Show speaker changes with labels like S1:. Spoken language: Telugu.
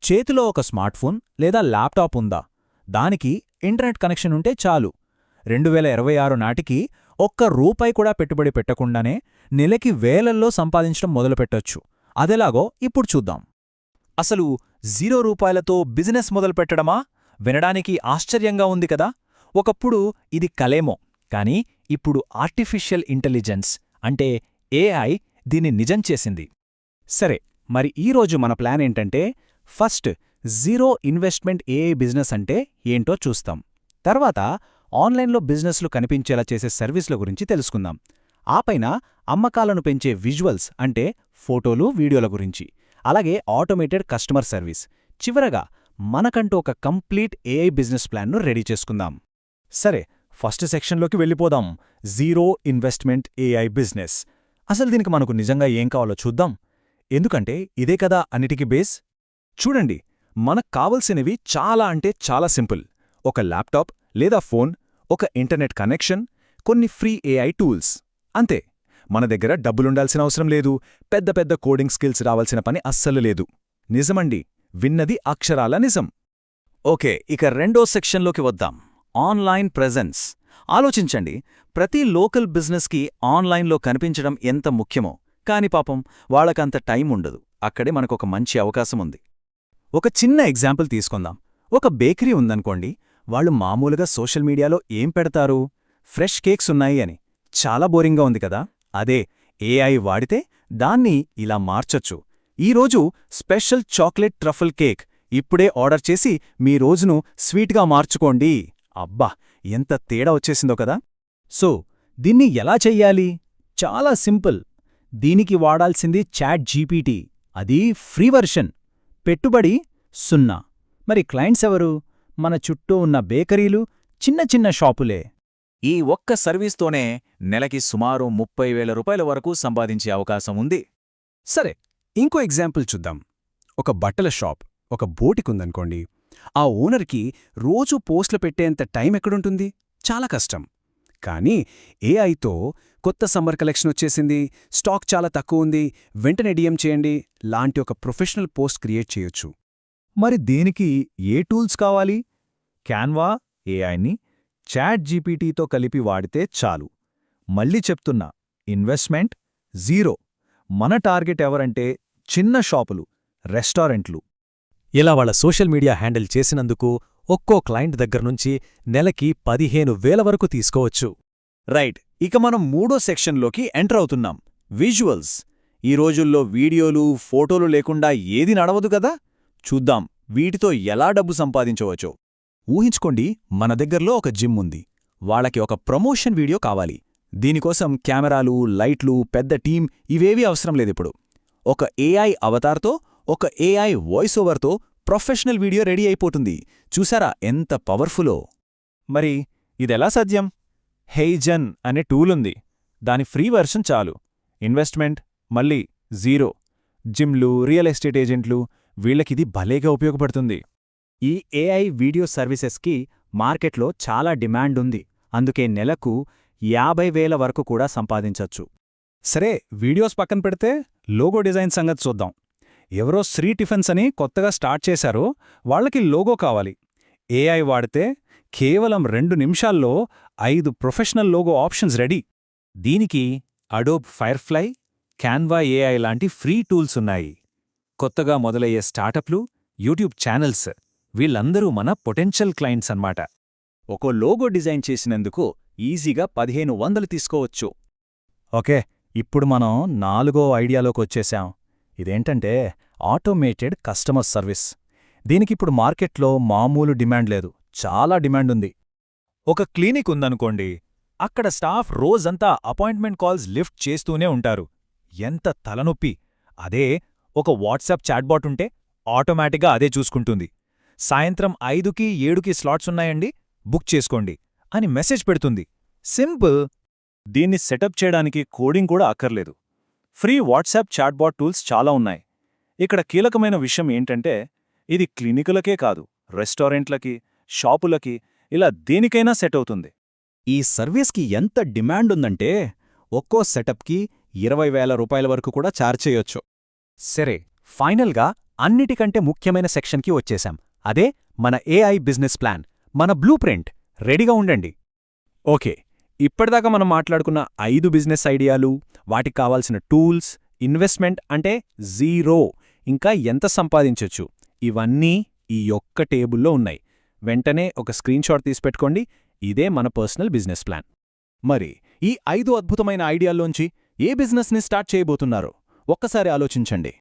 S1: చేతిలో ఒక స్మార్ట్ఫోన్ లేదా ల్యాప్టాప్ ఉందా, దానికి ఇంటర్నెట్ కనెక్షన్ ఉంటే చాలు. 2026 నాటికి ఒక్క రూపాయి కూడా పెట్టుబడి పెట్టకుండానే నెలకి వేలల్లో సంపాదించడం మొదలుపెట్టొచ్చు. అదెలాగో ఇప్పుడు చూద్దాం.
S2: అసలు 0 రూపాయలతో బిజినెస్ మొదలుపెట్టడమా? వినడానికి ఆశ్చర్యంగా ఉంది కదా. ఒకప్పుడు ఇది కలేమో, కానీ ఇప్పుడు ఆర్టిఫిషియల్ ఇంటెలిజెన్స్ అంటే ఏఐ దీన్ని నిజం చేసింది.
S1: సరే, మరి ఈరోజు మన ప్లాన్ ఏంటంటే, first zero investment AI business అంటే ఏంటో చూస్తాం. తర్వాత ఆన్లైన్లో బిజినెస్లు కనిపించేలా చేసే సర్వీస్ల గురించి తెలుసుకుందాం. ఆపైన అమ్మకాలను పెంచే విజువల్స్ అంటే ఫోటోలు, వీడియోల గురించి, అలాగే ఆటోమేటెడ్ కస్టమర్ సర్వీస్. చివరగా మనకంటూ ఒక కంప్లీట్ ఏఐ బిజినెస్ ప్లాన్ను రెడీ చేసుకుందాం. సరే, ఫస్ట్ సెక్షన్లోకి వెళ్ళిపోదాం. Zero investment AI business. అసలు దీనికి మనకు నిజంగా ఏం కావాలో చూద్దాం. ఎందుకంటే ఇదే కదా అన్నిటికీ బేస్. చూడండి, మనకు కావలసినవి చాలా అంటే చాలా సింపుల్. ఒక ల్యాప్టాప్ లేదా ఫోన్, ఒక ఇంటర్నెట్ కనెక్షన్, కొన్ని ఫ్రీ ఏఐ టూల్స్, అంతే. మన దగ్గర డబ్బులుండాల్సిన అవసరం లేదు, పెద్ద పెద్ద కోడింగ్ స్కిల్స్ రావాల్సిన పని అస్సలు లేదు. నిజమండి, విన్నది అక్షరాల నిజం. ఓకే, ఇక రెండో సెక్షన్లోకి వద్దాం. Online presence. ఆలోచించండి, ప్రతి లోకల్ బిజినెస్కి ఆన్లైన్లో కనిపించడం ఎంత ముఖ్యమో. కాని పాపం వాళ్ళకంత టైం ఉండదు. అక్కడే మనకొక మంచి అవకాశముంది. ఒక చిన్న ఎగ్జాంపుల్ తీసుకుందాం. ఒక బేకరీ ఉందనుకోండి. వాళ్ళు మామూలుగా సోషల్ మీడియాలో ఏం పెడతారు? ఫ్రెష్ కేక్స్ ఉన్నాయి అని. చాలా బోరింగ్గా ఉంది కదా. అదే ఏఐ వాడితే దాన్ని ఇలా మార్చొచ్చు. ఈరోజు స్పెషల్ చాక్లెట్ ట్రఫుల్ కేక్ ఇప్పుడే ఆర్డర్ చేసి మీ రోజును స్వీట్గా మార్చుకోండి. అబ్బా, ఎంత తేడా వచ్చేసిందో కదా. సో దీన్ని ఎలా చెయ్యాలి? చాలా సింపుల్. దీనికి వాడాల్సింది చాట్ జీపీటీ. అది ఫ్రీ వర్షన్. పెట్టుబడి 0. మరి క్లయింట్స్ ఎవరు? మన చుట్టూ ఉన్న బేకరీలు, చిన్న చిన్న షాపులే.
S2: ఈ ఒక్క సర్వీస్తోనే నెలకి సుమారు 30,000 రూపాయల వరకు సంపాదించే అవకాశం ఉంది.
S1: సరే, ఇంకో ఎగ్జాంపుల్ చూద్దాం. ఒక బట్టల షాప్, ఒక బోటికుందనుకోండి. ఆ ఓనర్కి రోజూ పోస్టులు పెట్టేంత టైం ఎక్కడుంటుంది? చాలా కష్టం. కానీ ఏఐతో కొత్త సమ్మర్ కలెక్షన్ వచ్చేసింది, స్టాక్ చాలా తక్కువ ఉంది, వెంటనే డిఎం చేయండి లాంటి ఒక ప్రొఫెషనల్ పోస్ట్ క్రియేట్ చేయొచ్చు. మరి దీనికి ఏ టూల్స్ కావాలి? క్యాన్వా ఏఐని చాట్ జీపీటీతో కలిపి వాడితే చాలు. మళ్ళీ చెప్తున్నా, ఇన్వెస్ట్మెంట్ 0. మన టార్గెట్ ఎవరంటే చిన్న షాపులు, రెస్టారెంట్లు.
S3: ఇలా వాళ్ళ సోషల్ మీడియా హ్యాండిల్ చేసినందుకు ఒక్కో క్లయింట్ దగ్గర్నుంచి నెలకి 15,000 వరకు తీసుకోవచ్చు.
S2: రైట్, ఇక మనం మూడో సెక్షన్లోకి ఎంటర్ అవుతున్నాం. విజువల్స్. ఈ రోజుల్లో వీడియోలు, ఫోటోలు లేకుండా ఏది నడవదు కదా. చూద్దాం వీటితో ఎలా డబ్బు సంపాదించవచ్చో.
S1: ఊహించుకోండి, మన దగ్గర్లో ఒక జిమ్ ఉంది. వాళ్ళకి ఒక ప్రమోషన్ వీడియో కావాలి. దీనికోసం కెమెరాలు, లైట్లు, పెద్ద టీం ఇవేవీ అవసరం లేదిప్పుడు. ఒక ఏఐ అవతార్తో, ఒక ఏఐ వాయిస్ ఓవర్తో ప్రొఫెషనల్ వీడియో రెడీ అయిపోతుంది. చూసారా ఎంత పవర్ఫుల్లో? మరి ఇదెలా సాధ్యం? హెయిజన్ అనే టూలుంది. దాని ఫ్రీ వర్షన్ చాలు. ఇన్వెస్ట్మెంట్ మళ్ళీ 0. జిమ్లు, రియల్ ఎస్టేట్ ఏజెంట్లు, వీళ్ళకిది భలేగా ఉపయోగపడుతుంది.
S4: ఈ ఏఐ వీడియో సర్వీసెస్కి మార్కెట్లో చాలా డిమాండ్ ఉంది. అందుకే నెలకు 50,000 వరకు కూడా సంపాదించొచ్చు.
S1: సరే, వీడియోస్ పక్కన పెడితే లోగో డిజైన్ సంగతి చూద్దాం. ఎవరో శ్రీ టిఫిన్స్ అని కొత్తగా స్టార్ట్ చేశారో వాళ్లకి లోగో కావాలి. ఏఐ వాడితే కేవలం 2 నిమిషాల్లో 5 ప్రొఫెషనల్ లోగో ఆప్షన్స్ రెడీ. దీనికి అడోబ్ ఫైర్ఫ్లై, క్యాన్వా ఏఐ లాంటి ఫ్రీ టూల్స్ ఉన్నాయి. కొత్తగా మొదలయ్యే స్టార్టప్లు, యూట్యూబ్ ఛానల్స్, వీళ్ళందరూ మన పొటెన్షియల్ క్లయింట్స్ అన్నమాట.
S2: ఒక లోగో డిజైన్ చేసినందుకు ఈజీగా 1,500 తీసుకోవచ్చు.
S1: ఓకే, ఇప్పుడు మనం 4వ ఐడియాలోకొచ్చేశాం. ఇదేంటంటే ఆటోమేటెడ్ కస్టమర్ సర్వీస్. దీనికిప్పుడు మార్కెట్లో మామూలు డిమాండ్ లేదు, చాలా డిమాండ్ ఉంది. ఒక క్లినిక్ ఉందనుకోండి. అక్కడ స్టాఫ్ రోజంతా అపాయింట్మెంట్ కాల్స్ లిఫ్ట్ చేస్తూనే ఉంటారు. ఎంత తలనొప్పి! అదే ఒక వాట్సాప్ చాట్బాట్ ఉంటే ఆటోమేటిక్గా అదే చూసుకుంటుంది. సాయంత్రం 5కి 7కి స్లాట్స్ ఉన్నాయండి, బుక్ చేసుకోండి అని మెసేజ్ పెడుతుంది. సింపుల్.
S2: దీన్ని సెటప్ చేయడానికి కోడింగ్ కూడా అక్కర్లేదు. ఫ్రీ వాట్సాప్ చాట్బాట్ టూల్స్ చాలా ఉన్నాయి. ఇక్కడ కీలకమైన విషయం ఏంటంటే ఇది క్లినికులకే కాదు, రెస్టారెంట్లకి, షాపులకి, ఇలా దేనికైనా సెట్ అవుతుంది.
S1: ఈ సర్వీస్కి ఎంత డిమాండ్ ఉందంటే ఒక్కో సెటప్కి 20,000 రూపాయల వరకు కూడా ఛార్జ్ చేయొచ్చు. సరే, ఫైనల్గా
S3: అన్నిటికంటే ముఖ్యమైన సెక్షన్కి వచ్చేశాం. అదే మన ఏఐ బిజినెస్ ప్లాన్, మన బ్లూ ప్రింట్. రెడీగా ఉండండి.
S2: ఓకే, ఇప్పటిదాకా మనం మాట్లాడుకున్న 5 బిజినెస్ ఐడియాలు, వాటికి కావాల్సిన టూల్స్, ఇన్వెస్ట్మెంట్ అంటే జీరో, ఇంకా ఎంత సంపాదించొచ్చు, ఇవన్నీ ఈ ఒక్క టేబుల్లో ఉన్నాయి. వెంటనే ఒక స్క్రీన్షాట్ తీసిపెట్టుకోండి. ఇదే మన పర్సనల్ బిజినెస్ ప్లాన్.
S1: మరి ఈ 5 అద్భుతమైన ఐడియాల్లోంచి ఏ బిజినెస్ని స్టార్ట్ చేయబోతున్నారో ఒక్కసారి ఆలోచించండి.